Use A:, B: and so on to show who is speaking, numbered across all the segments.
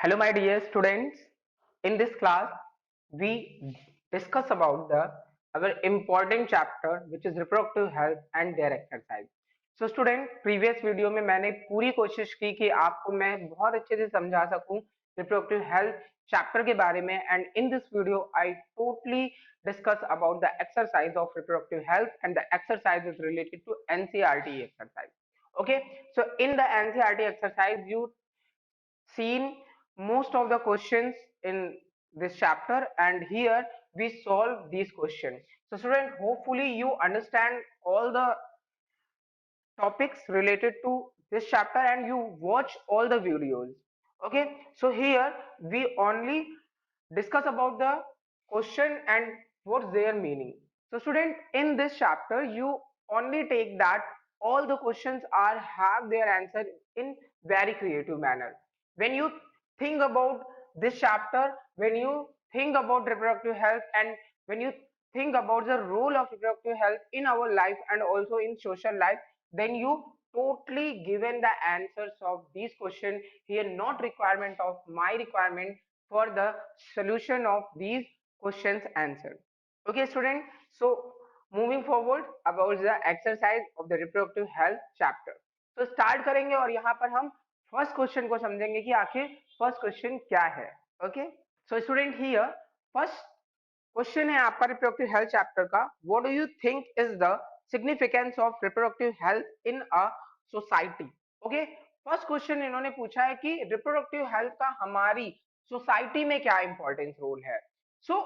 A: Hello, my dear students. In this class, we discuss about the our important chapter, which is reproductive health and their exercise. So, student, previous video में मैंने पूरी कोशिश की कि आपको मैं बहुत अच्छे से समझा सकूं reproductive health chapter के बारे में. And in this video, I totally discuss about the exercise of reproductive health, and the exercise is related to NCERT exercise. Okay, so in the NCERT exercise, you seen most of the questions in this chapter, and here we solve these questions. So student, hopefully you understand all the topics related to this chapter and you watch all the videos. Okay, so here we only discuss about the question and what's their meaning. So student, in this chapter you only take that all the questions are have their answer in very creative manner. When you think about this chapter, when you think about reproductive health, and when you think about the role of reproductive health in our life and also in social life, then you totally given the answers of these questions here, not requirement of my requirement for the solution of these questions answered. Okay student, so moving forward about the exercise of the reproductive health chapter, तो start करेंगे और यहाँ पर हम first question को समझेंगे कि आखिर फर्स्ट क्वेश्चन क्या है. Okay, so student, here first question है आपका रिप्रोडक्टिव हेल्थ चैप्टर का. What do you think is the significance of reproductive health in a society. Okay, first question इन्होंने पूछा है कि रिप्रोडक्टिव हेल्थ का हमारी सोसाइटी में क्या इंपॉर्टेंस रोल है. सो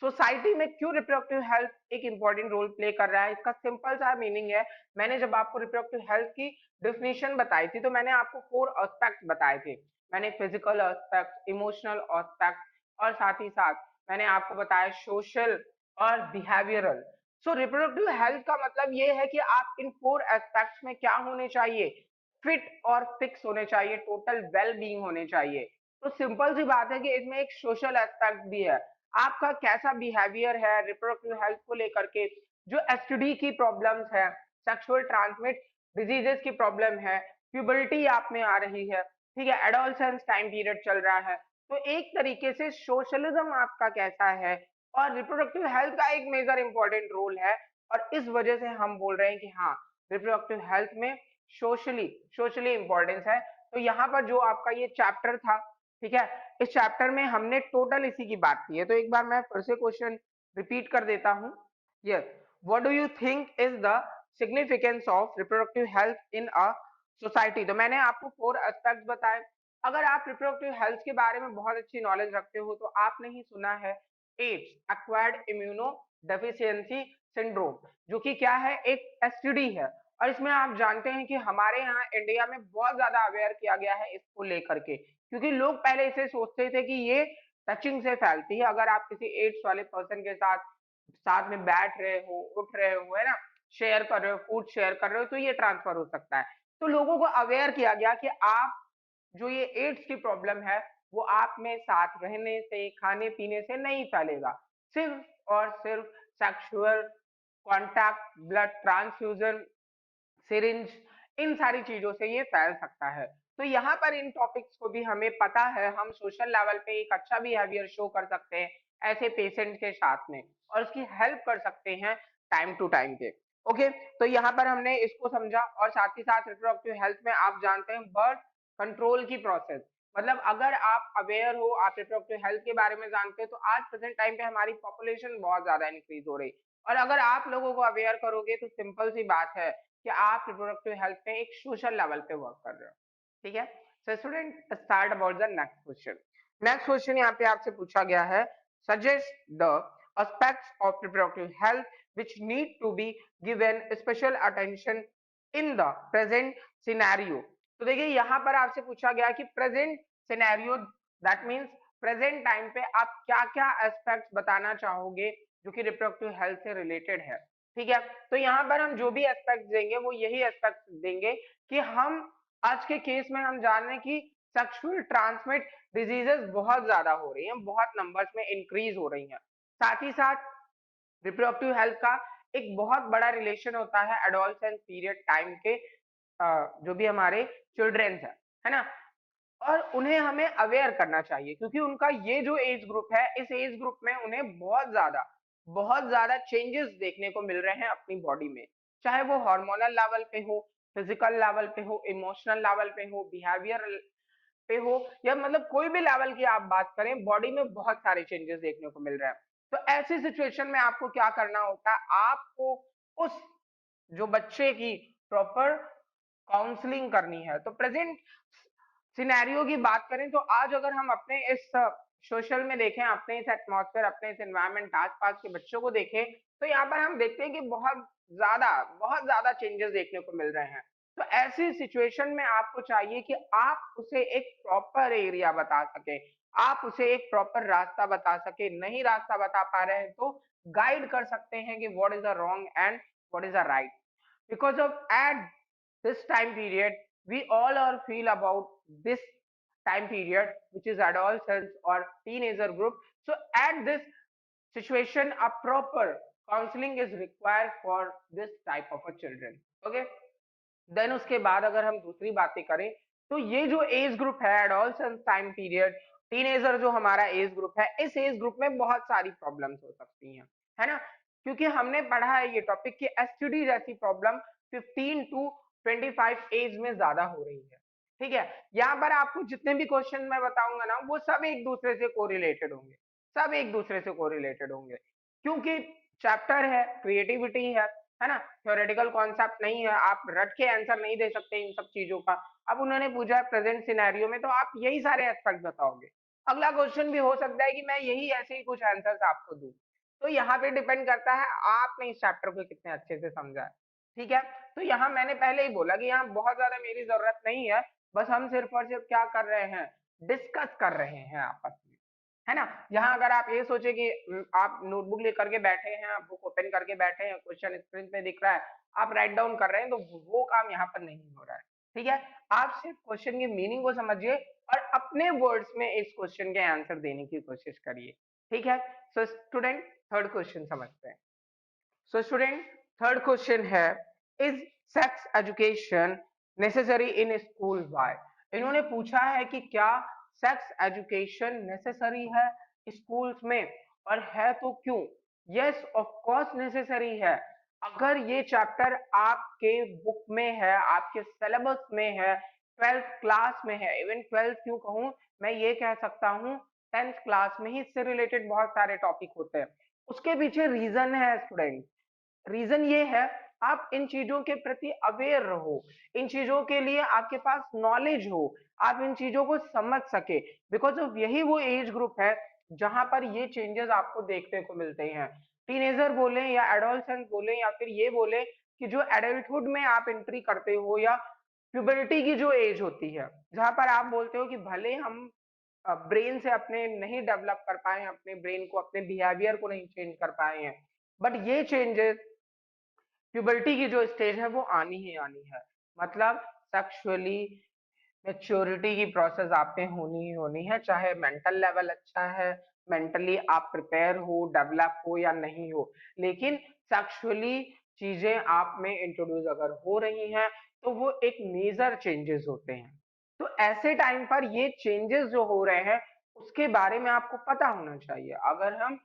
A: सोसाइटी में क्यों रिप्रोडक्टिव हेल्थ एक इंपॉर्टेंट रोल प्ले कर रहा है, इसका सिंपल सा मीनिंग है. मैंने जब आपको रिप्रोडक्टिव हेल्थ की डेफिनेशन बताई थी तो मैंने आपको 4 एस्पेक्ट बताए थे. मैंने फिजिकल एस्पेक्ट, इमोशनल एस्पेक्ट और साथ ही साथ मैंने आपको बताया सोशल और बिहेवियरल. सो रिप्रोडक्टिव हेल्थ का मतलब ये है कि आप इन 4 एस्पेक्ट्स में क्या होने चाहिए, फिट और फिक्स होने चाहिए, टोटल वेल बीइंग होने चाहिए. तो सिंपल सी बात है कि इसमें एक सोशल एस्पेक्ट भी है. आपका कैसा बिहेवियर है रिप्रोडक्टिव हेल्थ को लेकर के, जो एसटीडी की प्रॉब्लम्स है, सेक्सुअल ट्रांसमिट डिजीजेस की प्रॉब्लम है, प्यूबर्टी आप में आ रही है, ठीक है, एडोलसेंस टाइम पीरियड चल रहा है, तो एक तरीके से सोशलिज्म आपका कैसा है, और रिप्रोडक्टिव हेल्थ का एक मेजर इंपॉर्टेंट रोल है. और इस वजह से हम बोल रहे हैं कि हाँ, रिप्रोडक्टिव हेल्थ में सोशली इंपॉर्टेंस है. तो यहाँ पर जो आपका ये चैप्टर था, ठीक है, इस चैप्टर में हमने टोटल इसी की बात की है. तो एक बार मैं फिर से क्वेश्चन रिपीट कर देता हूँ. Yes, what do you think is the significance of reproductive health in a society. तो मैंने आपको 4 एस्पेक्ट्स बताए. अगर आप रिप्रोडक्टिव हेल्थ के बारे में बहुत अच्छी नॉलेज रखते हो तो आपने ही सुना है AIDS, acquired immuno deficiency syndrome, जो कि क्या है, एक एसटीडी है. और इसमें आप जानते हैं कि हमारे यहाँ इंडिया में बहुत ज्यादा अवेयर किया गया है इसको लेकर के, क्योंकि लोग पहले इसे सोचते थे कि ये टचिंग से फैलती है. अगर आप किसी एड्स वाले पर्सन के साथ साथ में बैठ रहे हो, उठ रहे हो, है ना, शेयर कर रहे हो, फूड शेयर कर रहे हो, तो ये ट्रांसफर हो सकता है. तो लोगों को अवेयर किया गया कि आप जो ये एड्स की प्रॉब्लम है वो आप में साथ रहने से, खाने पीने से नहीं फैलेगा. सिर्फ और सिर्फ sexual contact, blood transfusion, syringe, इन सारी चीजों से ये फैल सकता है. तो यहाँ पर इन टॉपिक्स को भी हमें पता है, हम सोशल लेवल पे एक अच्छा बिहेवियर शो कर सकते हैं ऐसे पेशेंट के साथ में, और उसकी हेल्प कर सकते हैं टाइम टू टाइम पे. ओके, तो यहाँ पर हमने इसको समझा. और साथ ही साथ रिप्रोडक्टिव हेल्थ में आप जानते हैं बर्थ कंट्रोल की प्रोसेस, मतलब अगर आप अवेयर हो, आप रिप्रोडक्टिव हेल्थ के बारे में जानते हैं, तो आज प्रेजेंट टाइम पे हमारी पॉपुलेशन बहुत ज्यादा इंक्रीज हो रही. और अगर आप लोगों को अवेयर करोगे तो सिंपल सी बात है कि आप रिप्रोडक्टिव हेल्थ पे एक सोशल लेवल पे वर्क कर रहे हो. ठीक है, so student, start about the next question. Next question यहाँ पे आपसे पूछा गया है, suggest the aspects of reproductive health which need to be given special attention in the present scenario. तो देखिए यहाँ पर आपसे पूछा गया कि present scenario, that means present time पे आप क्या क्या एस्पेक्ट्स बताना चाहोगे जो कि रिप्रोडक्टिव हेल्थ से रिलेटेड है. ठीक है, तो यहाँ पर हम जो भी एस्पेक्ट देंगे वो यही एस्पेक्ट देंगे कि हम आज के केस में हम जान रहे हैं कि सेक्सुअल ट्रांसमिट डिजीजेस बहुत ज्यादा हो रही हैं, बहुत नंबर्स में इंक्रीज हो रही हैं. साथ ही साथ रिप्रोडक्टिव हेल्थ का एक बहुत बड़ा रिलेशन होता है एडोलसेंस पीरियड टाइम के, जो भी हमारे चिल्ड्रंस है ना. और उन्हें हमें अवेयर करना चाहिए, क्योंकि उनका ये जो एज ग्रुप है, इस एज ग्रुप में उन्हें बहुत ज्यादा चेंजेस देखने को मिल रहे हैं अपनी बॉडी में, चाहे वो हार्मोनल लेवल पे हो, फिजिकल लेवल पे हो, इमोशनल लेवल पे हो, बिहेवियर पे हो, या मतलब कोई भी लेवल की आप बात करें, बॉडी में बहुत सारे चेंजेस देखने को मिल रहे हैं। तो ऐसी सिचुएशन में आपको क्या करना होता है, आपको उस जो बच्चे की प्रॉपर काउंसलिंग करनी है। तो प्रेजेंट सिनेरियो की बात करें तो आज अगर हम अपने इस सोशल में देखें, अपने इस एटमॉस्फेयर, अपने इस एनवायरनमेंट, आसपास के बच्चों को देखें, तो यहाँ पर हम देखते हैं कि बहुत ज्यादा चेंजेस देखने को मिल रहे हैं। तो ऐसी सिचुएशन में आपको चाहिए कि आप उसे एक प्रॉपर एरिया बता सके, आप उसे एक प्रॉपर रास्ता बता सके। नहीं रास्ता बता पा रहे हैं तो गाइड कर सकते हैं कि what is the wrong and what is the right, because of at this time period we all are feel about this time period, which is adolescence or teenager group. So at this situation a proper counseling is required for this type of a children. Okay, then उसके बाद अगर हम दूसरी बातें करें तो ये जो एज ग्रुप है, एडोलसेंस टाइम पीरियड, टीनेजर जो हमारा एज ग्रुप है, इस एज ग्रुप में बहुत सारी प्रॉब्लम्स हो सकती हैं, है ना। क्योंकि हमने पढ़ा है ये टॉपिक कि एसटीडी जैसी प्रॉब्लम 15 टू 25 एज में ज्यादा हो रही है। ठीक है, यहाँ पर आपको जितने भी क्वेश्चन मैं बताऊंगा ना, वो सब एक दूसरे से कोरिलेटेड होंगे, सब एक दूसरे से कोरिलेटेड होंगे, क्योंकि चैप्टर है, क्रिएटिविटी है ना, थ्योरेटिकल कॉन्सेप्ट नहीं है, आप रट के आंसर नहीं दे सकते इन सब चीजों का। अब उन्होंने पूछा है प्रेजेंट सिनेरियो में, तो आप यही सारे एस्पेक्ट बताओगे। अगला क्वेश्चन भी हो सकता है कि मैं यही ऐसे ही कुछ आंसर्स आपको दूं। तो यहाँ पे डिपेंड करता है आपने इस चैप्टर को कितने अच्छे से समझा है। ठीक है, तो यहाँ मैंने पहले ही बोला कि यहाँ बहुत ज्यादा मेरी जरूरत नहीं है, बस हम सिर्फ और सिर्फ क्या कर रहे हैं, डिस्कस कर रहे हैं आपस में, है ना। यहाँ अगर आप ये सोचे कि आप नोटबुक लेकर के बैठे हैं, आप बुक ओपन करके बैठे हैं, क्वेश्चन स्क्रीन पे दिख रहा है, आप राइट डाउन कर रहे हैं, तो वो काम यहाँ पर नहीं हो रहा है। ठीक है, आप सिर्फ क्वेश्चन की मीनिंग को समझिए और अपने वर्ड्स में इस क्वेश्चन के आंसर देने की कोशिश करिए। ठीक है, सो स्टूडेंट थर्ड क्वेश्चन समझते हैं। सो स्टूडेंट थर्ड क्वेश्चन है, is sex education necessary in school, why. इन्होंने पूछा है कि क्या सेक्स एजुकेशन नेसेसरी है स्कूल्स में, और है तो क्यों। यस ऑफ कोर्स नेसेसरी है। अगर ये चैप्टर आपके बुक में है, आपके सिलेबस में है, 12th क्लास में है, इवन 12th क्यों कहूं, मैं ये कह सकता हूं 10th क्लास में ही इससे रिलेटेड बहुत सारे टॉपिक होते हैं। उसके पीछे रीजन है स्टूडेंट, रीजन ये है, आप इन चीजों के प्रति अवेयर रहो, इन चीजों के लिए आपके पास नॉलेज हो, आप इन चीजों को समझ सके, बिकॉज ऑफ यही वो एज ग्रुप है जहां पर ये चेंजेस आपको देखने को मिलते हैं। टीनेजर बोले या एडोलसेंस बोले या फिर ये बोले कि जो एडल्टहुड में आप एंट्री करते हो, या प्यूबर्टी की जो एज होती है, जहां पर आप बोलते हो कि भले हम ब्रेन से अपने नहीं डेवलप कर पाए हैं, अपने ब्रेन को, अपने बिहेवियर को नहीं चेंज कर पाए हैं, बट ये चेंजेस प्यूबर्टी की जो स्टेज है वो आनी ही आनी है। मतलब सेक्सुअली मेच्योरिटी की प्रोसेस आप में होनी ही होनी है, चाहे मेंटल लेवल अच्छा है, मेंटली आप प्रिपेयर हो, डेवलप हो या नहीं हो, लेकिन सेक्सुअली चीजें आप में इंट्रोड्यूस अगर हो रही हैं तो वो एक मेजर चेंजेस होते हैं। तो ऐसे टाइम पर ये चेंजेस जो हो रहे हैं उसके बारे में आपको पता होना चाहिए। अगर हम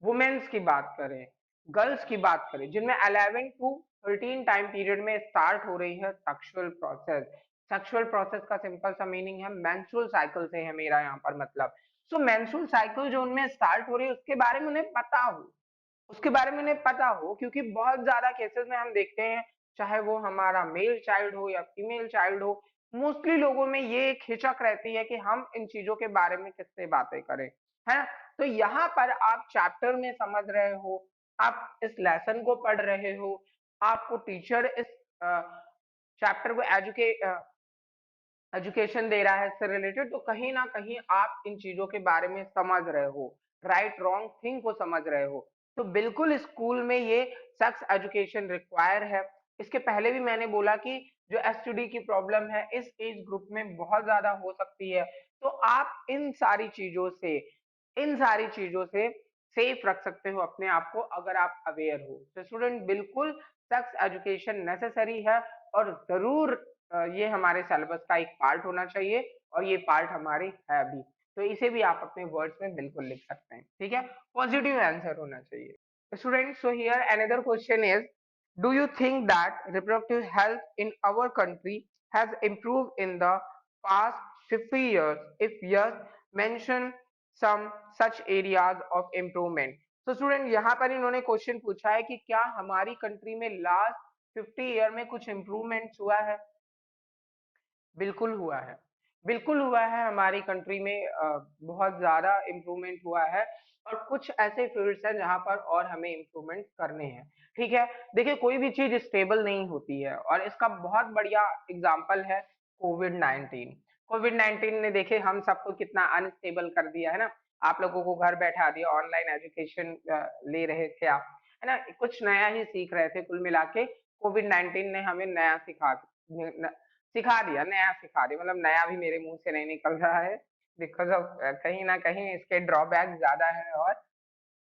A: वुमेन्स की बात करें, गर्ल्स की बात करें, जिनमें 11 टू 13 टाइम पीरियड में स्टार्ट हो रही है सेक्सुअल प्रोसेस। सेक्सुअल प्रोसेस का सिंपल सा मीनिंग है मेंस्ट्रुअल साइकिल से है मेरा यहाँ पर मतलब। सो मेंस्ट्रुअल साइकिल जो उनमें स्टार्ट हो रही है उसके बारे में उन्हें पता हो, उसके बारे में उन्हें पता हो, क्योंकि बहुत ज्यादा केसेस में हम देखते हैं, चाहे वो हमारा मेल चाइल्ड हो या फीमेल चाइल्ड हो, मोस्टली लोगों में ये एक हिचक रहती है कि हम इन चीजों के बारे में किससे बातें करें, है। तो यहाँ पर आप चैप्टर में समझ रहे हो, आप इस लेसन को पढ़ रहे हो, आपको टीचर इस चैप्टर को एजुकेशन दे रहा है इससे रिलेटेड, तो कहीं ना कहीं आप इन चीजों के बारे में समझ रहे हो, राइट रॉन्ग थिंग को समझ रहे हो। तो बिल्कुल स्कूल में ये सेक्स एजुकेशन रिक्वायर है। इसके पहले भी मैंने बोला कि जो एसटीडी की प्रॉब्लम है इस एज ग्रुप में बहुत ज्यादा हो सकती है। तो आप इन सारी चीजों से सेफ रख सकते हो अपने आप को अगर आप अवेयर हो। तो स्टूडेंट बिल्कुल सेक्स एजुकेशन नेसेसरी है, और जरूर ये हमारे सिलेबस का एक पार्ट होना चाहिए और ये पार्ट हमारे है भी। तो इसे भी आप अपने वर्ड्स में बिल्कुल लिख सकते हैं, ठीक है। पॉजिटिव आंसर होना चाहिए। Students, so here another question is, do you think that reproductive health in our country has improved in the past 50 years? If yes, mention some such areas of improvement. तो student यहाँ पर इन्होंने question पूछा है कि क्या हमारी country में लास्ट 50 ईयर में कुछ इम्प्रूवमेंट हुआ है। बिल्कुल हुआ है, बिल्कुल हुआ है। हमारी कंट्री में बहुत ज्यादा इम्प्रूवमेंट हुआ है और कुछ ऐसे फील्ड्स हैं जहां पर और हमें इम्प्रूवमेंट करने हैं, ठीक है। देखिए, कोई भी चीज स्टेबल नहीं होती है और इसका बहुत बढ़िया एग्जांपल है कोविड 19। कोविड 19 ने देखे हम सबको कितना अनस्टेबल कर दिया है ना। आप लोगों को घर बैठा दिया, ऑनलाइन एजुकेशन ले रहे थे आप, है ना, कुछ नया ही सीख रहे थे। कुल मिला के कोविड 19 ने हमें नया सिखा दिया, नया सिखा दिया। मतलब नया भी मेरे मुंह से नहीं निकल रहा है, बिकॉज ऑफ कहीं ना कहीं इसके ड्रॉबैक ज्यादा है और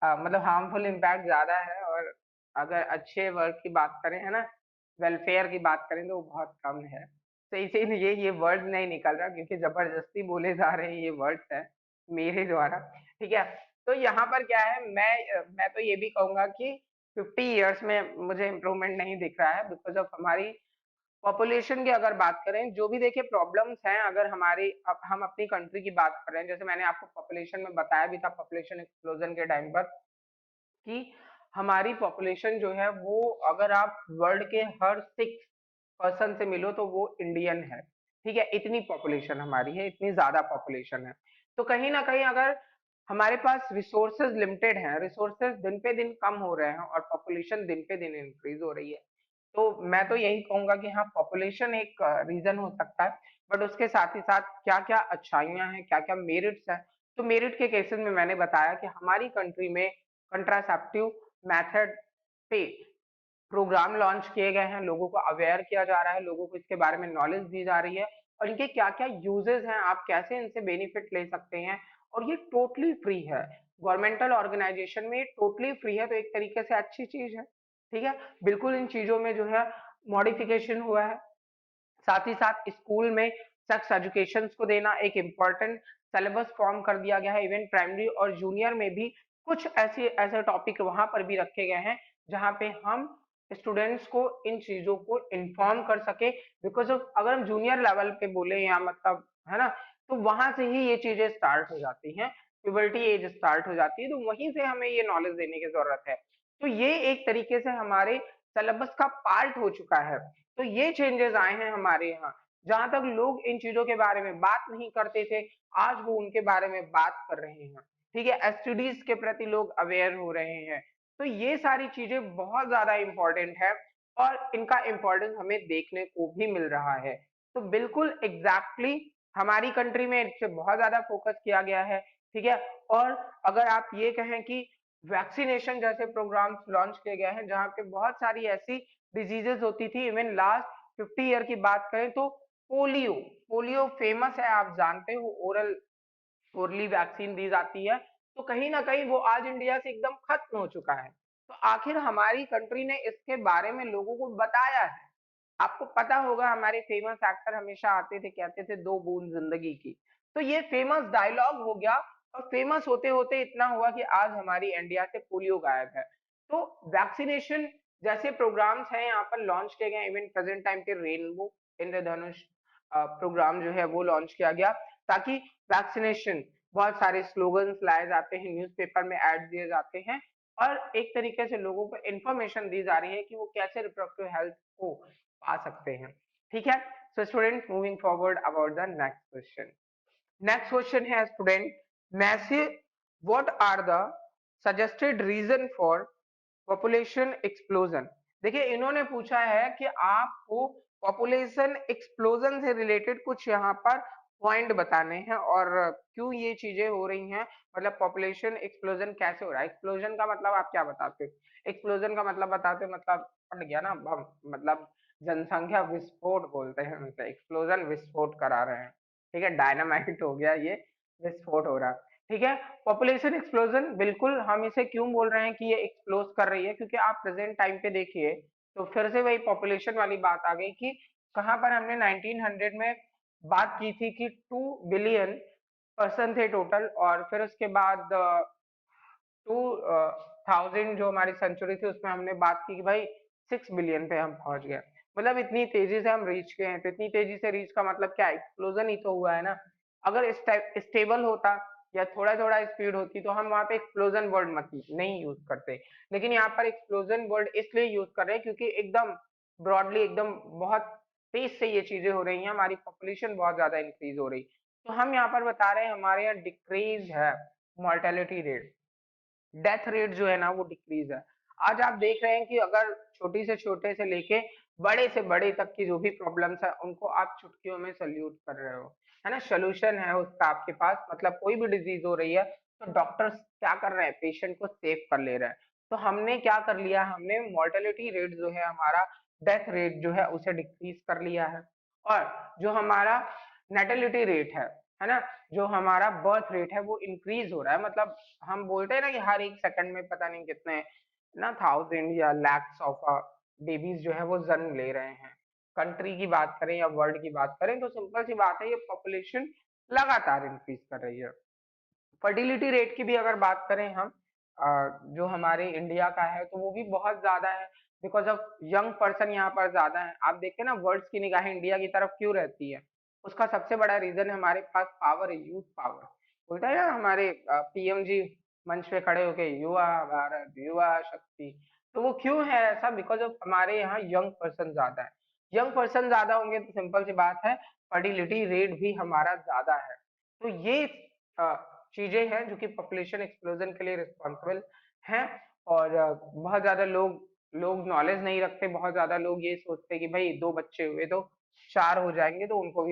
A: मतलब हार्मफुल इम्पैक्ट ज्यादा है। और अगर अच्छे वर्क की बात करें, है ना, वेलफेयर की बात करें तो वो बहुत कम है। तो इसीलिए ये वर्ड नहीं निकल रहा, क्योंकि जबरदस्ती बोले जा रहे हैं ये वर्ड्स है मेरे द्वारा, ठीक है। तो यहाँ पर क्या है, मैं तो ये भी कहूंगा कि 50 इयर्स में मुझे इम्प्रूवमेंट नहीं दिख रहा है, बिकॉज ऑफ हमारी पॉपुलेशन की अगर बात करें, जो भी देखिए प्रॉब्लम्स हैं, अगर हमारी हम अपनी कंट्री की बात कर रहे हैं, जैसे मैंने आपको पॉपुलेशन में बताया भी था पॉपुलेशन एक्सप्लोजन के टाइम पर, कि हमारी पॉपुलेशन जो है वो, अगर आप वर्ल्ड के हर 6 पर्सन से मिलो तो वो इंडियन है, ठीक है। इतनी पॉपुलेशन हमारी है, इतनी ज्यादा पॉपुलेशन है। तो कहीं ना कहीं अगर हमारे पास रिसोर्सेज लिमिटेड हैं, रिसोर्सेज दिन पे दिन कम हो रहे हैं और पॉपुलेशन दिन पे दिन इंक्रीज हो रही है, तो मैं तो यही कहूंगा कि हाँ, पॉपुलेशन एक रीजन हो सकता है, बट उसके साथ ही साथ क्या क्या अच्छाइयां हैं, क्या क्या मेरिट्स हैं। तो मेरिट के केसेस में मैंने बताया कि हमारी कंट्री में कंट्रासेप्टिव मेथड पे प्रोग्राम लॉन्च किए गए हैं, लोगों को अवेयर किया जा रहा है, लोगों को इसके बारे में नॉलेज दी जा रही है और इनके क्या क्या यूजेस हैं, आप कैसे इनसे बेनिफिट ले सकते हैं। और ये टोटली फ्री है, गवर्नमेंटल ऑर्गेनाइजेशन में ये टोटली फ्री है, तो एक तरीके से अच्छी चीज है, ठीक है। बिल्कुल इन चीजों में जो है मॉडिफिकेशन हुआ है। साथ ही साथ स्कूल में सेक्स एजुकेशन को देना एक इम्पॉर्टेंट सिलेबस फॉर्म कर दिया गया है। इवन प्राइमरी और जूनियर में भी कुछ ऐसे ऐसे टॉपिक वहां पर भी रखे गए हैं जहां पे हम स्टूडेंट्स को इन चीजों को इन्फॉर्म कर सके। बिकॉज ऑफ अगर हम जूनियर लेवल पे बोले या मतलब, है ना, तो वहां से ही ये चीजें स्टार्ट हो जाती हैं, प्यूबर्टी एज स्टार्ट हो जाती है, तो वहीं से हमें ये नॉलेज देने की जरूरत है। तो ये एक तरीके से हमारे सिलेबस का पार्ट हो चुका है। तो ये चेंजेस आए हैं हमारे यहाँ। जहां तक लोग इन चीजों के बारे में बात नहीं करते थे, आज वो उनके बारे में बात कर रहे हैं, ठीक है। एसटीडीज के प्रति लोग अवेयर हो रहे हैं। तो ये सारी चीजें बहुत ज्यादा इंपॉर्टेंट है और इनका इंपॉर्टेंस हमें देखने को भी मिल रहा है। तो बिल्कुल एग्जैक्टली हमारी कंट्री में इस पे बहुत ज्यादा फोकस किया गया है, ठीक है। और अगर आप ये कहें कि वैक्सीनेशन जैसे प्रोग्राम्स लॉन्च किए गए हैं जहाँ पे बहुत सारी ऐसी डिजीजेस होती थी, इवन लास्ट 50 ईयर की बात करें तो पोलियो, पोलियो फेमस है, आप जानते हो, ओरली वैक्सीन दी जाती है। तो कहीं ना कहीं वो आज इंडिया से एकदम खत्म हो चुका है। तो आखिर हमारी कंट्री ने इसके बारे में लोगों को बताया है। आपको पता होगा हमारे फेमस एक्टर हमेशा आते थे, कहते थे दो बूंद जिंदगी की। तो ये फेमस डायलॉग हो गया और फेमस होते होते इतना हुआ कि आज हमारी इंडिया से पोलियो गायब है। तो वैक्सीनेशन जैसे प्रोग्राम्स हैं यहाँ पर लॉन्च किए गए। इवन प्रेजेंट टाइम पे रेनबो इंद्रधनुष प्रोग्राम जो है वो लॉन्च किया गया, ताकि वैक्सीनेशन, बहुत सारे स्लोगन्स लाए जाते हैं, न्यूज़पेपर में ऐड दिए जाते हैं और एक तरीके से लोगों को इंफॉर्मेशन दी जा रही है कि वो कैसे रिप्रोडक्टिव हेल्थ को पा सकते हैं, ठीक है। So student, moving forward about the next question. Next question है student, massive, what are the suggested reason for population explosion. देखिए, इन्होंने पूछा है कि आपको पॉपुलेशन एक्सप्लोजन से रिलेटेड कुछ यहाँ पर पॉइंट बताने हैं और क्यों ये चीजें हो रही हैं, मतलब पॉपुलेशन एक्सप्लोजन कैसे हो रहा है। एक्सप्लोजन का मतलब आप क्या बताते हो, एक्सप्लोजन का मतलब बताते हो, मतलब पट गया ना मतलब जनसंख्या विस्फोट बोलते हैं उनसे, एक्सप्लोजन विस्फोट करा रहे हैं, ठीक है, डायनामाइट हो गया ये, विस्फोट हो रहा है, ठीक है। पॉपुलेशन एक्सप्लोजन, बिल्कुल हम इसे क्यों बोल रहे हैं कि ये एक्सप्लोज कर रही है, क्योंकि आप प्रेजेंट टाइम पे देखिए तो फिर से वही पॉपुलेशन वाली बात आ गई कि कहाँ पर हमने 1900 में बात की थी कि 2 बिलियन पर्सन थे टोटल, और फिर उसके बाद 2000 जो हमारी सेंचुरी थी उसमें हमने बात की कि भाई 6 बिलियन पे हम पहुंच गए। मतलब इतनी तेजी से हम रीच गए हैं, तो इतनी तेजी से रीच का मतलब क्या, एक्सप्लोजन ही तो हुआ है ना। अगर स्टेबल होता या थोड़ा थोड़ा स्पीड होती तो हम वहां पे एक्सप्लोजन वर्ड मत नहीं यूज करते। लेकिन यहाँ पर एक्सप्लोजन वर्ड इसलिए यूज कर रहे हैं क्योंकि एकदम ब्रॉडली, एकदम बहुत तेज से ये चीजें हो रही हैं, हमारी पॉपुलेशन बहुत ज्यादा इंक्रीज हो रही। तो हम यहाँ पर बता रहे हैं हमारे यहाँ डिक्रीज है मोर्टेलिटी रेट, डेथ रेट जो है ना वो डिक्रीज है। आज आप देख रहे हैं कि अगर छोटी से छोटे से लेके बड़े से बड़े तक की जो भी प्रॉब्लम्स है उनको आप चुटकियों में सल्यूट कर रहे हो, है ना, सोल्यूशन है उसका आपके पास। मतलब कोई भी डिजीज हो रही है तो डॉक्टर्स क्या कर रहे हैं, पेशेंट को सेव कर ले रहे हैं। तो हमने क्या कर लिया, हमने मोर्टेलिटी रेट जो है हमारा, डेथ रेट जो है उसे डिक्रीज कर लिया है। और जो हमारा नेटेलिटी रेट है ना, जो हमारा बर्थ रेट है वो इंक्रीज हो रहा है। मतलब हम बोलते हैं ना कि हर एक सेकंड में पता नहीं कितने ना थाउजेंड या लैक्स ऑफ बेबीज जो है वो जन्म ले रहे हैं। कंट्री की बात करें या वर्ल्ड की बात करें तो सिंपल सी बात है, ये पॉपुलेशन लगातार इंक्रीज कर रही है। फर्टिलिटी रेट की भी अगर बात करें हम, जो हमारे इंडिया का है तो वो भी बहुत ज्यादा है, बिकॉज ऑफ यंग पर्सन यहाँ पर ज्यादा है। आप देखते हैं ना, वर्ल्ड की निगाहें इंडिया की तरफ क्यों रहती है, उसका सबसे बड़ा रीजन है हमारे पास पावर है, यूथ पावर। बोलता है ना हमारे पीएम जी मंच पे खड़े होके, युवा भारत युवा शक्ति। तो वो क्यों है ऐसा, बिकॉज ऑफ हमारे यहाँ यंग पर्सन ज्यादा है। यंग पर्सन ज्यादा होंगे तो सिंपल सी बात है, फर्टिलिटी रेट भी हमारा ज्यादा है। तो ये चीजें हैं जो कि पॉपुलेशन एक्सप्लोजन के लिए रिस्पॉन्सिबल हैं। और बहुत ज्यादा लोग लोग नॉलेज नहीं रखते, बहुत ज्यादा लोग ये सोचते कि भाई 2 बच्चे हुए तो 4 हो जाएंगे तो उनको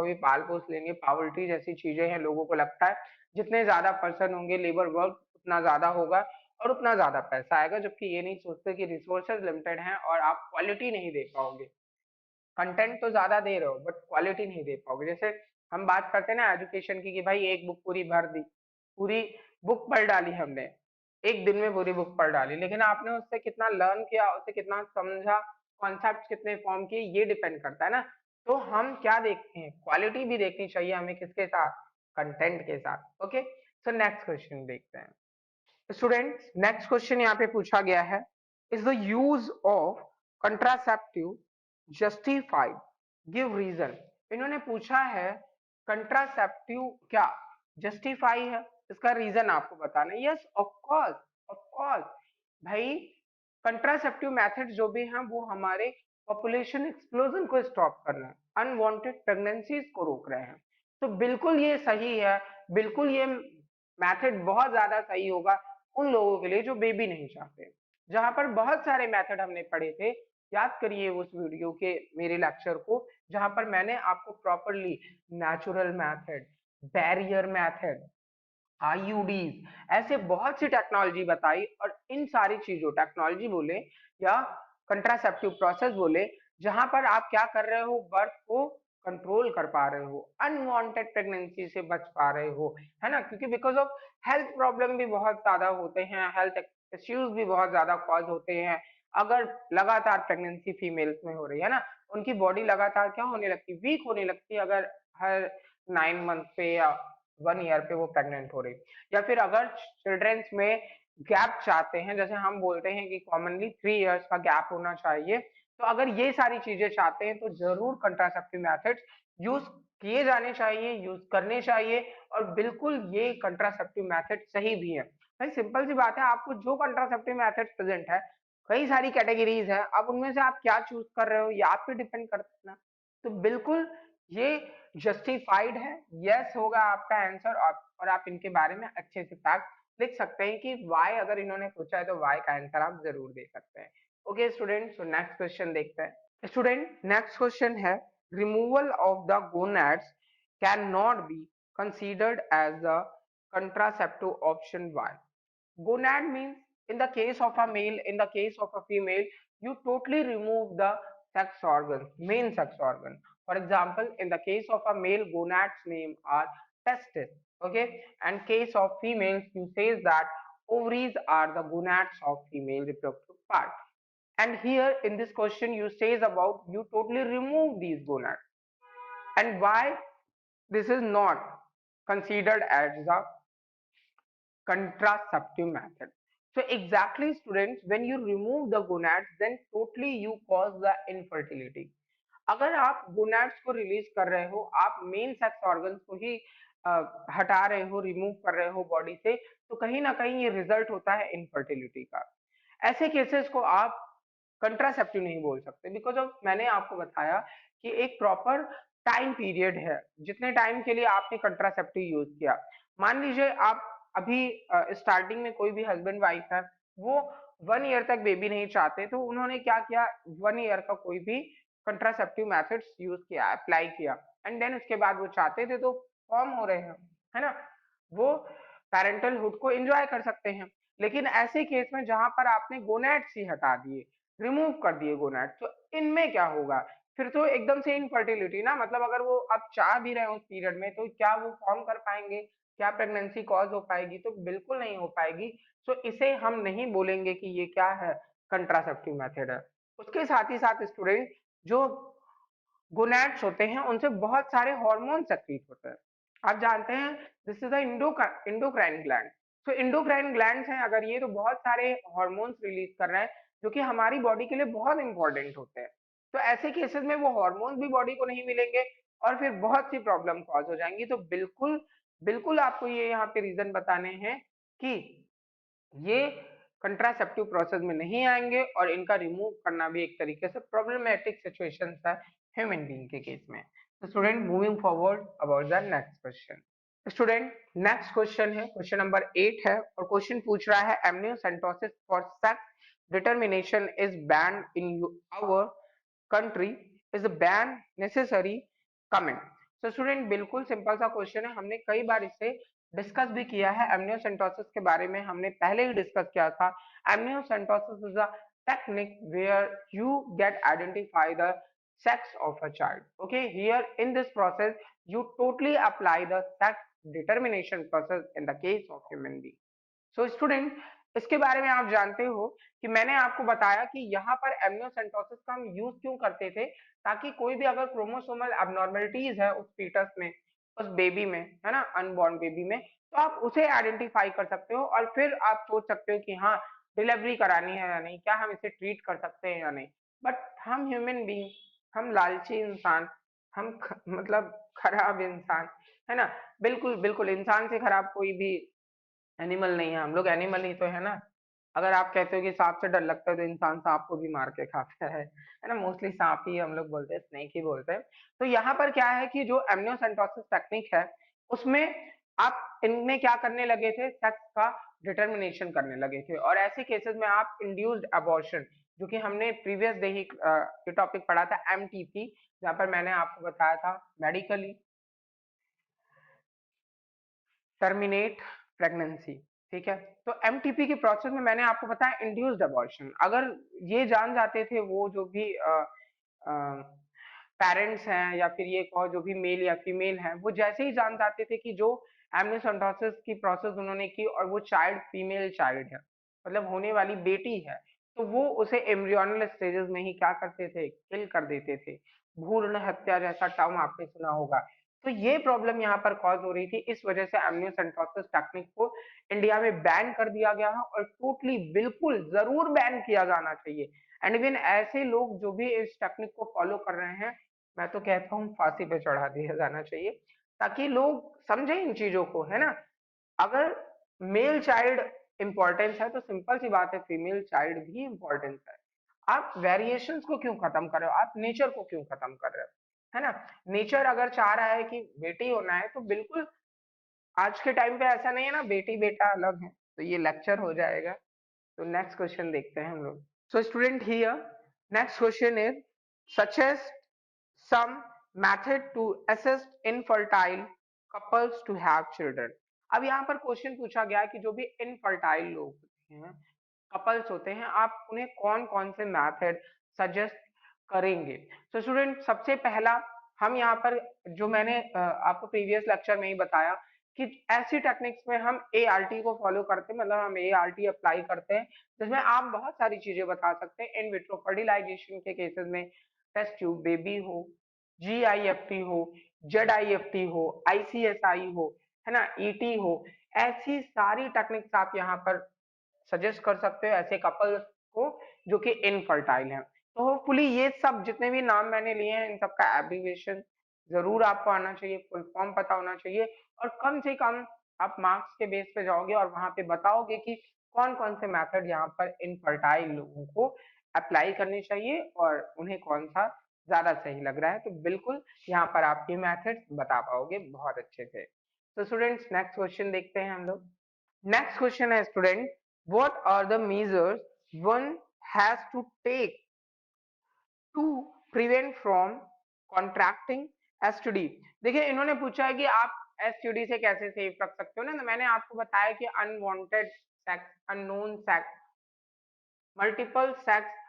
A: भी पाल पोस लेंगे। पावर्टी जैसी चीजें हैं, लोगों को लगता है जितने ज्यादा पर्सन होंगे, लेबर वर्क उतना ज्यादा होगा और उतना ज्यादा पैसा आएगा, जबकि ये नहीं सोचते कि रिसोर्सेज लिमिटेड हैं और आप क्वालिटी नहीं दे पाओगे। कंटेंट तो ज्यादा दे रहे हो बट क्वालिटी नहीं दे पाओगे। जैसे हम बात करते हैं ना एजुकेशन की कि भाई एक बुक पूरी भर दी, पूरी बुक पढ़ डाली हमने, एक दिन में पूरी बुक पढ़ डाली, लेकिन आपने उससे कितना लर्न किया, उससे कितना समझा, कॉन्सेप्ट कितने फॉर्म किए, ये डिपेंड करता है ना। तो हम क्या देखते हैं, क्वालिटी भी देखनी चाहिए हमें, किसके साथ, कंटेंट के साथ। ओके, सो नेक्स्ट क्वेश्चन देखते हैं स्टूडेंट्स। नेक्स्ट क्वेश्चन यहाँ पे पूछा गया है, is the use of contraceptive justified, give reason. इन्होंने पूछा है कंट्रासेप्टिव क्या जस्टिफाई है, इसका रीजन आपको बताना है। Yes of course, of course भाई, कंट्रासेप्टिव मेथड जो भी हैं वो हमारे पॉपुलेशन एक्सप्लोजन को स्टॉप कर रहे हैं, अनवांटेड प्रेगनेंसीज को रोक रहे हैं। तो बिल्कुल ये सही है, बिल्कुल ये मेथड बहुत ज्यादा सही होगा उन लोगों के लिए जो बेबी नहीं चाहते। जहां पर बहुत सारे मेथड हमने पढ़े थे, याद करिए उस वीडियो के मेरे लेक्चर को, जहां पर मैंने आपको properly natural method, barrier method, IUDs, ऐसे बहुत सी टेक्नोलॉजी बताई। और इन सारी चीजों, टेक्नोलॉजी बोले या कंट्रासेप्टिव प्रोसेस बोले, जहां पर आप क्या कर रहे हो, बर्थ को कंट्रोल कर पा रहे हो, अनवांटेड प्रेगनेंसी से बच पा रहे हो, है ना। क्योंकि बिकॉज ऑफ हेल्थ प्रॉब्लम भी बहुत ज्यादा होते हैं, हेल्थ इश्यूज भी बहुत ज्यादा कॉज होते हैं। अगर लगातार प्रेगनेंसी फीमेल्स में हो रही है ना, उनकी बॉडी लगातार क्या होने लगती, वीक होने लगती है, अगर हर 9 मंथ पे या 1 ईयर पे वो प्रेग्नेंट हो रही। या फिर अगर चिल्ड्रंस में गैप चाहते हैं, जैसे हम बोलते हैं कि कॉमनली 3 इयर्स का गैप होना चाहिए, तो अगर ये सारी चीजें चाहते हैं तो जरूर कंट्रासेप्टिव मेथड्स यूज किए जाने चाहिए, यूज करने चाहिए। और बिल्कुल ये कंट्रासेप्टिव मेथड सही भी है। भाई सिंपल सी बात है, आपको जो कंट्रासेप्टिव मेथड प्रेजेंट है, कई सारी कैटेगरीज है, अब उनमें से आप क्या चूज कर रहे हो ये आप पे डिपेंड करता है ना। तो बिल्कुल ये जस्टिफाइड है, यस होगा आपका आंसर। और आप इनके बारे में अच्छे से फैक्ट लिख सकते हैं कि वाई, अगर इन्होंने पूछा है तो वाई का आंसर आप जरूर दे सकते हैं। Okay student, so next question देखते हैं। स्टूडेंट नेक्स्ट क्वेश्चन है, removal of the gonads can not be considered as a contraceptive option. Why? Gonad means, in the case of a male, in the case of a female, you totally remove the sex organ, main sex organ. For example, in the case of a male, gonads name are testes. Okay, and case of females, you says that ovaries are the gonads of female reproductive part. and here in this question you says about you totally remove these gonads, and why this is not considered as a contraceptive method. So exactly students, when you remove the gonads then totally you cause the infertility. अगर आप gonads को release कर रहे हो, आप main sex organs को ही हटा रहे हो, रिमूव कर रहे हो बॉडी से, तो कहीं ना कहीं ये रिजल्ट होता है इनफर्टिलिटी का। ऐसे केसेस को आप कंट्रासेप्टिव नहीं बोल सकते, बिकॉज ऑफ मैंने आपको बताया कि एक प्रॉपर टाइम पीरियड है जितने टाइम के लिए आपने कंट्रासेप्टिव यूज किया। मान लीजिए आप अभी स्टार्टिंग में कोई भी हस्बैंड वाइफ है, वो 1 ईयर तक बेबी नहीं चाहते, तो उन्होंने क्या किया, 1 ईयर का कोई भी कंट्रासेप्टिव मेथड्स यूज किया, अप्लाई किया, एंड देन उसके बाद वो चाहते थे तो फॉर्म हो रहे हैं, है ना, वो पेरेंटल हुड को एंजॉय कर सकते हैं। लेकिन ऐसे केस में जहां पर आपने गोनैड्स ही हटा दिए, रिमूव कर दिए गोनैड्स, तो इनमें क्या होगा, फिर तो एकदम से इनफर्टिलिटी ना, मतलब अगर वो अब चाह भी रहे हैं उस पीरियड में, तो क्या वो फॉर्म कर पाएंगे, क्या प्रेगनेंसी कॉज हो पाएगी, तो बिल्कुल नहीं हो पाएगी। सो इसे हम नहीं बोलेंगे कि ये क्या है, कंट्रासेप्टिव मेथड है। उसके साथ ही साथ स्टूडेंट, जो गोनैड्स होते हैं उनसे बहुत सारे हार्मोन सेक्रीट होते हैं। आप जानते हैं this is the endocrine gland. So endocrine glands हैं अगर ये, तो बहुत सारे हार्मोन्स रिलीज कर रहे हैं जो कि हमारी बॉडी के लिए बहुत इंपॉर्टेंट होते हैं। तो ऐसे केसेस में वो हार्मोन्स भी बॉडी को नहीं मिलेंगे और फिर बहुत सी प्रॉब्लम कॉज हो जाएंगी। तो बिल्कुल बिल्कुल आपको ये यहाँ पे रीजन बताने हैं कि ये कंट्रासेप्टिव प्रोसेस में नहीं आएंगे और इनका रिमूव करना भी एक तरीके से प्रॉब्लमेटिक सिचुएशन है ह्यूमन बीइंग के केस में। तो student moving forward about the next question. Student next question है, क्वेश्चन नंबर 8 है, और क्वेश्चन पूछ रहा है amniocentesis for sex determination is ban in our country, is ban necessary, comment. तो स्टूडेंट बिल्कुल सिंपल सा क्वेश्चन है, हमने कई बार इसे डिस्कस भी किया है। एमनियोसेंटोसिस के बारे में हमने पहले ही डिस्कस किया था। Amniocentesis is a technique where you get identify the sex of a child. Okay, here in this process you totally apply the sex determination process in the case of human being. So student, इसके बारे में आप जानते हो कि मैंने आपको बताया कि यहाँ पर एमनियोसेंटोसिस का हम यूज क्यों करते थे, ताकि कोई भी अगर क्रोमोसोमल एबनॉर्मलिटीज है उस फीटस में, उस बेबी में, है ना, अनबॉर्न बेबी में, तो आप उसे आइडेंटिफाई कर सकते हो और फिर आप सोच सकते हो कि हाँ डिलीवरी करानी है या नहीं, क्या हम इसे ट्रीट कर सकते हैं या नहीं। बट हम ह्यूमन बीइंग, हम लालची इंसान, हम मतलब खराब इंसान, है ना, बिल्कुल बिल्कुल इंसान से खराब कोई भी एनिमल नहीं है, हम लोग एनिमल ही तो है ना। अगर आप कहते हो कि सांप से डर लगता है तो इंसान सांप को भी मार के खाता है ना, मोस्टली सांप ही हम लोग बोलते हैं, स्नेक ही बोलते हैं। तो यहाँ पर क्या है कि जो एमनियोसेंटोसिस टेक्निक है उसमें आप इनमें क्या करने लगे थे, सेक्स का डिटर्मिनेशन करने लगे थे, और ऐसे केसेस में आप इंड्यूस्ड अबॉर्शन, जो कि हमने प्रीवियस डे ही ये टॉपिक पढ़ा था, एमटीपी, जहाँ पर मैंने आपको बताया था मेडिकली टर्मिनेट प्रेगनेंसी, ठीक है। तो एमटीपी की प्रोसेस में मैंने आपको बताया इंड्यूस्ड अबॉर्शन, अगर ये जान जाते थे वो जो भी पेरेंट्स हैं या फिर ये कहो जो भी मेल या फीमेल हैं, वो जैसे ही जान जाते थे कि जो एमनियोसेंटोसिस की प्रोसेस उन्होंने की और वो चाइल्ड फीमेल चाइल्ड है, मतलब होने वाली बेटी है, तो वो उसे एम्ब्रियोनल स्टेजेस में ही क्या करते थे, किल कर देते थे। भ्रूण हत्या जैसा टर्म आपने सुना होगा। तो ये प्रॉब्लम यहाँ पर कॉज हो रही थी, इस वजह से एमनियोसेंटोसिस टेक्निक को इंडिया में बैन कर दिया गया है, और टोटली बिल्कुल जरूर बैन किया जाना चाहिए। एंड इवन ऐसे लोग जो भी इस टेक्निक को फॉलो कर रहे हैं, मैं तो कहता हूँ फांसी पे चढ़ा दिया जाना चाहिए, ताकि लोग समझे इन चीजों को, है ना। अगर मेल चाइल्ड इंपॉर्टेंस है तो सिंपल सी बात है फीमेल चाइल्ड भी इंपॉर्टेंस है। आप वेरिएशंस को क्यों खत्म कर रहे हो, आप नेचर को क्यों खत्म कर रहे हो, है ना। नेचर अगर चाह रहा है कि बेटी होना है तो बिल्कुल, आज के टाइम पे ऐसा नहीं है ना, बेटी बेटा अलग है, तो ये लेक्चर हो जाएगा। तो नेक्स्ट क्वेश्चन देखते हैं हम लोग। So student here next question is suggest some method to assist infertile couples to have children। अब यहाँ पर क्वेश्चन पूछा गया कि जो भी इनफर्टाइल लोग होते हैं, कपल्स होते हैं, आप उन्हें कौन कौन से मेथड सजेस्ट करेंगे। तो स्टूडेंट सबसे पहला, हम यहाँ पर जो मैंने आपको प्रीवियस लेक्चर में ही बताया कि ऐसी टेक्निक्स में हम ART को फॉलो करते हैं, मतलब हम ART अप्लाई करते हैं, जिसमें आप बहुत सारी चीजें बता सकते हैं इन विट्रो फर्टिलाइजेशन के केसेस में। टेस्ट ट्यूब बेबी हो, GIFT हो, ZIFT हो, ICSI हो, है ना, ET हो, ऐसी सारी टेक्निक्स आप यहाँ पर सजेस्ट कर सकते हो ऐसे कपल को जो कि इनफर्टाइल हैं। तो होपफुली ये सब जितने भी नाम मैंने लिए हैं इन सबका एब्रीविएशन जरूर आपको आना चाहिए, फुल फॉर्म पता होना चाहिए, और कम से कम आप मार्क्स के बेस पे जाओगे और वहां पे बताओगे कि कौन कौन से मेथड यहाँ पर इनफर्टाइल लोगों को अप्लाई करनी चाहिए और उन्हें कौन सा ज्यादा सही लग रहा है। तो बिल्कुल यहाँ पर आप ये मेथड बता पाओगे बहुत अच्छे से। तो स्टूडेंट्स नेक्स्ट क्वेश्चन देखते हैं हम लोग। नेक्स्ट क्वेश्चन है student, what are the measures one has to take to prevent from contracting STD। देखिए इन्होंने पूछा है कि आप STD से कैसे सेफ रख सकते हो ना, तो मैंने आपको बताया कि unwanted sex, unknown sex, multiple sex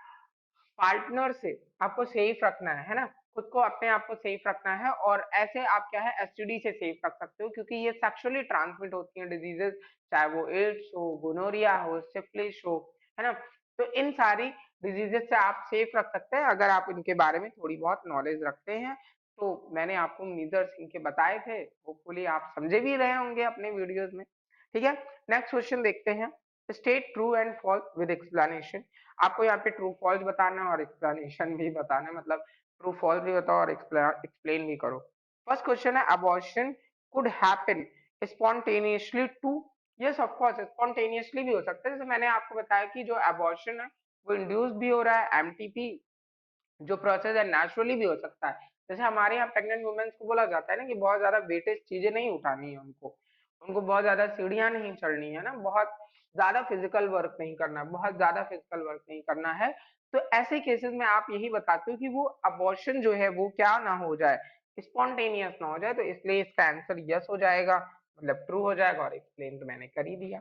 A: partner से आपको सेफ रखना है ना, खुद को अपने आप को सेफ रखना है, और ऐसे आप क्या है एसटीडी से सेफ रख सकते हो, क्योंकि ये सेक्सुअली ट्रांसमिट होती हैं डिजीजेस, चाहे वो एड्स हो, गोनोरिया हो, सिफिलिस हो, है ना। तो इन सारी डिजीजेस से आप सेफ रख सकते हैं अगर आप इनके बारे में थोड़ी बहुत नॉलेज रखते हैं। तो मैंने आपको मेजर्स इनके बताए थे, होपफुली आप समझे भी रहे होंगे अपने वीडियोस में। ठीक है, नेक्स्ट क्वेश्चन देखते हैं। State true and false with explanation. आपको यहाँ पे ट्रू फॉल्स बताना है और एक्सप्लेनेशन भी बताना है, मतलब ट्रू फॉल्स भी बताओ और एक्सप्लेन भी करो। फर्स्ट क्वेश्चन है, abortion could happen spontaneously too. Yes of course spontaneously भी हो सकता है, जैसे मैंने आपको बताया कि जो अबॉर्शन है वो इंड्यूस भी हो रहा है, एमटीपी जो प्रोसेस है नेचुरली भी हो सकता है। जैसे हमारे यहाँ प्रेग्नेंट वुमेन्स को बोला जाता है ना कि बहुत ज्यादा वेटेज चीजें नहीं उठानी है उनको, उनको बहुत ज्यादा सीढ़ियां नहीं चढ़नी है ना, बहुत ज्यादा फिजिकल वर्क नहीं करना, बहुत ज्यादा फिजिकल वर्क नहीं करना है। तो ऐसे केसेस में आप यही बताते हो कि वो अबॉर्शन जो है वो क्या ना हो जाए, स्पॉन्टेनियस ना हो जाए, तो इसलिए इसका आंसर यस हो जाएगा, मतलब ट्रू हो जाएगा, और एक्सप्लेन तो मैंने कर ही दिया।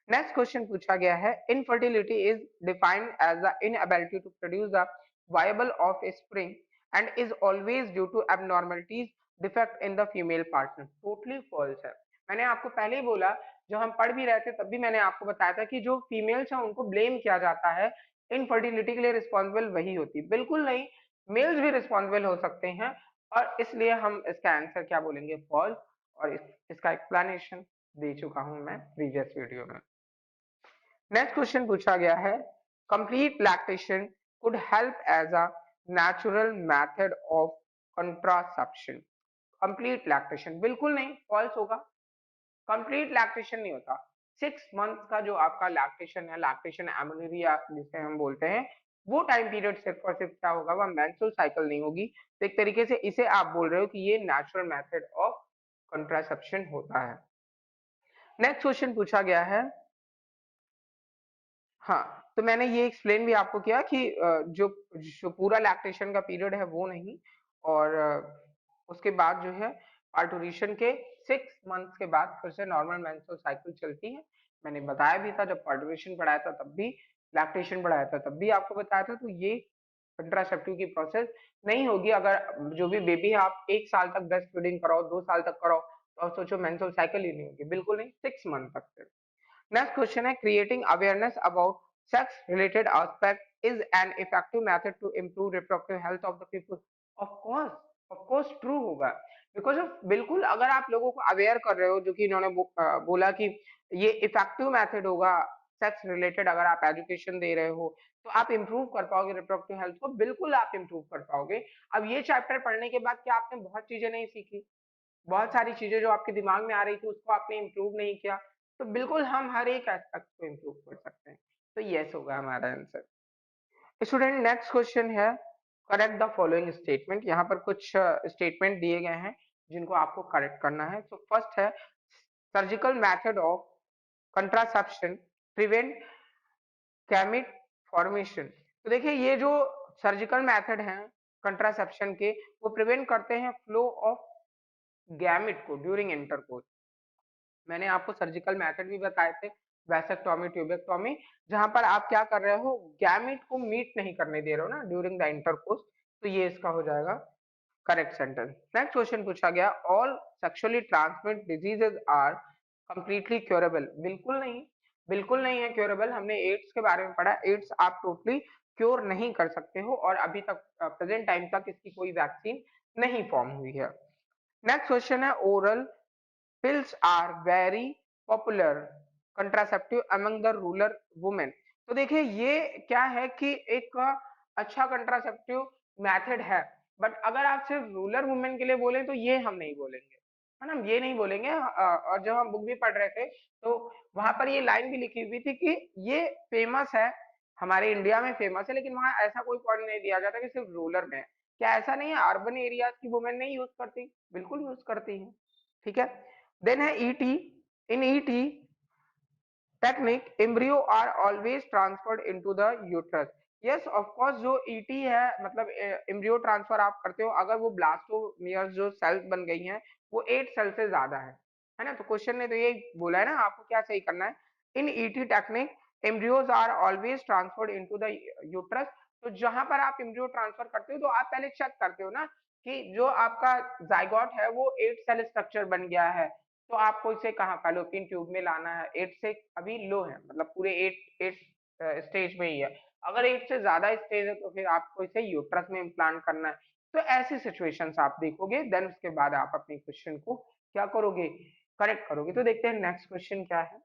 A: नेक्स्ट क्वेश्चन पूछा गया है, infertility is defined as the inability to produce the viable offspring and is always due to abnormalities defect in the female partner। totally false है। मैंने आपको पहले ही बोला, जो हम पढ़ भी रहे थे तब भी मैंने आपको बताया था कि जो फीमेल्स हैं उनको ब्लेम किया जाता है, इनफर्टिलिटी के लिए रिस्पॉन्सिबल वही होती, बिल्कुल नहीं, मेल्स भी रिस्पॉन्सिबल हो सकते हैं, और इसलिए हम इसका आंसर क्या बोलेंगे, फॉल्स। और इसका एक्सप्लेनेशन दे चुका हूं मैं प्रीवियस वीडियो में। नेक्स्ट क्वेश्चन पूछा गया है, complete lactation could help as a natural method of contraception। Complete lactation बिल्कुल नहीं, फॉल्स होगा, कंप्लीट लैक्टेशन नहीं होता। 6 मंथ का जो आपका लैक्टेशन है, लैक्टेशन एमेनोरिया जिसे हम बोलते हैं, वो टाइम पीरियड सिर्फ और सिर्फ क्या होगा, वह मेंस्ट्रुअल साइकिल नहीं होगी। तो एक तरीके से इसे आप बोल रहे हो कि ये नेचुरल मेथड ऑफ कंट्रासेप्शन होता है। नेक्स्ट क्वेश्चन पूछा गया है, हाँ तो मैंने ये एक्सप्लेन भी आपको किया कि जो जो पूरा लैक्टेशन का पीरियड है वो नहीं, और उसके बाद जो है पार्टुरेशन के 6 मंथ्स के बाद फिर से नॉर्मल मेंस्ट्रुअल साइकिल चलती है। मैंने बताया भी था जब पार्टुरेशन पढ़ाया था तब भी, लैक्टेशन पढ़ाया था तब भी आपको बताया था। तो ये कंट्रासेप्टिव की प्रोसेस नहीं होगी अगर जो भी बेबी है आप 1 साल तक ब्रेस्ट फीडिंग कराओ, 2 साल तक कराओ, तो आप सोचो मेंस्ट्रुअल साइकिल ही नहीं होगी, बिल्कुल नहीं, 6 मंथ तक। नेक्स्ट क्वेश्चन है, creating awareness about sex related aspect is an effective method to improve reproductive health of the people. Of course true होगा, बिकॉज ऑफ बिल्कुल अगर आप लोगों को अवेयर कर रहे हो, जो कि इन्होंने बोला कि ये इफेक्टिव मेथड होगा सेक्स रिलेटेड, अगर आप एजुकेशन दे रहे हो तो आप इंप्रूव कर पाओगे रिप्रोडक्टिव हेल्थ को, बिल्कुल आप इंप्रूव कर पाओगे। अब ये चैप्टर पढ़ने के बाद क्या आपने बहुत चीजें नहीं सीखी, बहुत सारी चीजें जो आपके दिमाग में आ रही थी उसको आपने इम्प्रूव नहीं किया, तो बिल्कुल हम हर एक एस्पेक्ट को इम्प्रूव कर सकते हैं। तो यस होगा हमारा आंसर। स्टूडेंट नेक्स्ट क्वेश्चन है, करेक्ट द फॉलोइंग स्टेटमेंट। यहाँ पर कुछ स्टेटमेंट दिए गए हैं जिनको आपको करेक्ट करना है। तो फर्स्ट है, surgical method of contraception prevent gamete formation. तो देखिए ये जो सर्जिकल मेथड हैं कंट्रासेप्शन के, वो प्रिवेंट करते हैं फ्लो ऑफ गैमेट को ड्यूरिंग इंटरकोर्स। मैंने आपको सर्जिकल मेथड भी बताए थे, वैसेक्टोमी, ट्यूबेक्टोमी, जहां पर आप क्या कर रहे हो, गैमेट को मीट नहीं करने दे रहे हो ना ड्यूरिंग द इंटरकोर्स, तो ये इसका हो जाएगा करेक्ट सेंटेंस। नेक्स्ट क्वेश्चन पूछा गया, all sexually transmit diseases are completely curable. बिल्कुल नहीं, बिल्कुल नहीं है क्योरेबल। हमने एड्स के बारे में पढ़ा, एड्स आप टोटली क्योर नहीं कर सकते हो और अभी तक प्रेजेंट टाइम तक इसकी कोई वैक्सीन नहीं फॉर्म हुई है। नेक्स्ट क्वेश्चन है, oral pills are very popular contraceptive among the rural women। तो देखिए ये क्या है कि एक अच्छा कंट्रासेप्टिव मेथड है, बट अगर आप सिर्फ रूरल वुमेन के लिए बोले तो ये हम नहीं बोलेंगे, है ना, हम ये नहीं बोलेंगे। और जब हम बुक भी पढ़ रहे थे तो वहां पर ये लाइन भी लिखी हुई थी कि ये फेमस है, हमारे इंडिया में फेमस है, लेकिन वहां ऐसा कोई पॉइंट नहीं दिया जाता कि सिर्फ रूरल में है। क्या ऐसा नहीं है अर्बन एरियाज की वुमेन नहीं यूज करती? बिल्कुल यूज करती है। ठीक है। देन है ईटी। इन ET technique embryo are always transferred into the uterus. Yes of course, जो ईटी है मतलब एम्ब्रियो ट्रांसफर आप करते हो अगर वो ब्लास्टोमियर्स जो सेल्स बन गई हैं वो 8 सेल से ज्यादा है ना। तो क्वेश्चन ने तो ये बोला है ना, आपको क्या सही करना है। In ET technique embryos are always transferred into the uterus. तो जहां पर आप एम्ब्रियो ट्रांसफर करते हो तो आप पहले चेक करते हो ना कि जो आपका जाइगोट है वो 8 सेल स्ट्रक्चर बन गया है, तो आपको इसे कहाँ फैलोपियन ट्यूब में लाना है। 8 से अभी लो है, मतलब पूरे 8 स्टेज में ही है। अगर 8 से ज्यादा स्टेज है तो फिर आपको इसे यूट्रस में इम्प्लांट करना है। तो ऐसी सिचुएशंस आप देखोगे, देन उसके बाद आप अपने क्वेश्चन को क्या करोगे, करेक्ट करोगे। तो देखते हैं नेक्स्ट क्वेश्चन क्या है।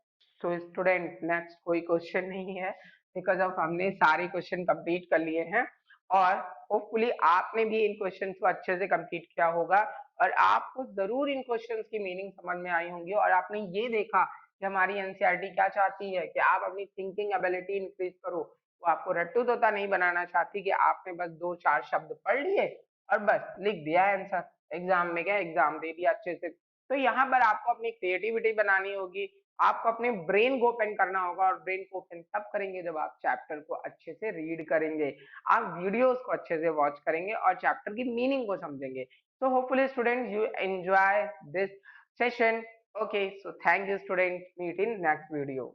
A: तो स्टूडेंट नेक्स्ट कोई क्वेश्चन नहीं है, बिकॉज अब हमने सारे क्वेश्चन कंप्लीट कर लिए हैं और होपफुली आपने भी इन क्वेश्चन को अच्छे से कंप्लीट किया होगा और आपको जरूर इन क्वेश्चंस की मीनिंग समझ में आई होंगी और आपने ये देखा कि हमारी एनसीईआरटी क्या चाहती है कि आप अपनी थिंकिंग एबिलिटी इंक्रीज करो। वो आपको रट्टू तोता नहीं बनाना चाहती कि आपने बस 2-4 शब्द पढ़ लिए और बस लिख दिया आंसर, एग्जाम में क्या एग्जाम दे दिया अच्छे से। तो यहाँ पर आपको अपनी क्रिएटिविटी बनानी होगी, आपको अपने ब्रेन को ओपन करना होगा और ब्रेन को ओपन तब करेंगे जब आप चैप्टर को अच्छे से रीड करेंगे, आप वीडियोस को अच्छे से वॉच करेंगे और चैप्टर की मीनिंग को समझेंगे। So hopefully students you enjoy this session. Okay, so thank you students. Meet in next video.